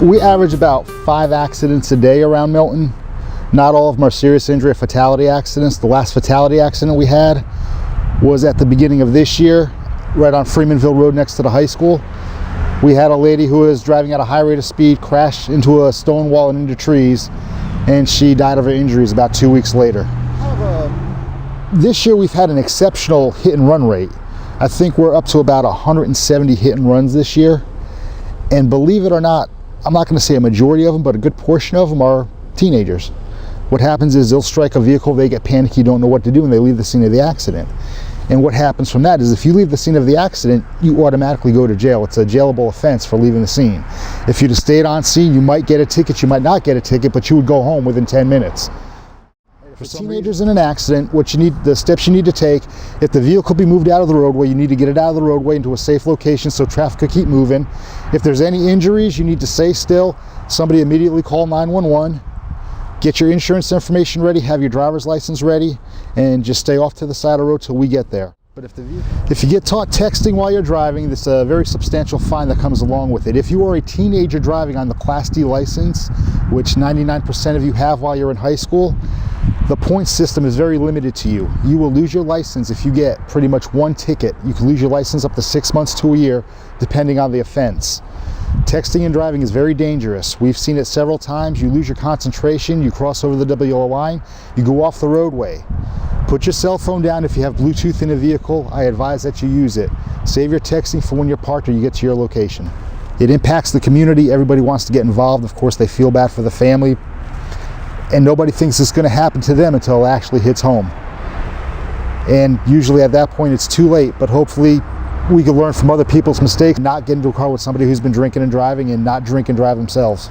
We average about 5 accidents a day around Milton. Not all of them are serious injury or fatality accidents. The last fatality accident we had was at the beginning of this year, right on Freemanville Road next to the high school. We had a lady who was driving at a high rate of speed, crashed into a stone wall and into trees, and she died of her injuries about 2 weeks later. This year we've had an exceptional hit and run rate. I think we're up to about 170 hit and runs this year. And believe it or not, I'm not going to say a majority of them, but a good portion of them are teenagers. What happens is they'll strike a vehicle, they get panicky, don't know what to do, and they leave the scene of the accident. And what happens from that is if you leave the scene of the accident, you automatically go to jail. It's a jailable offense for leaving the scene. If you'd have stayed on scene, you might get a ticket, you might not get a ticket, but you would go home within 10 minutes. For teenagers in an accident, the steps you need to take, if the vehicle be moved out of the roadway, you need to get it out of the roadway into a safe location so traffic could keep moving. If there's any injuries, you need to stay still. Somebody immediately call 911. Get your insurance information ready, have your driver's license ready, and just stay off to the side of the road till we get there. But if you get caught texting while you're driving, there's a very substantial fine that comes along with it. If you are a teenager driving on the Class D license, which 99% of you have while you're in high school, the point system is very limited to you. You will lose your license if you get pretty much one ticket. You can lose your license up to 6 months to a year, depending on the offense. Texting and driving is very dangerous. We've seen it several times. You lose your concentration, you cross over the WO line, you go off the roadway. Put your cell phone down. If you have Bluetooth in a vehicle, I advise that you use it. Save your texting for when you're parked or you get to your location. It impacts the community. Everybody wants to get involved. Of course, they feel bad for the family, and nobody thinks it's going to happen to them until it actually hits home. And usually at that point it's too late, but hopefully we can learn from other people's mistakes, not get into a car with somebody who's been drinking and driving and not drink and drive themselves.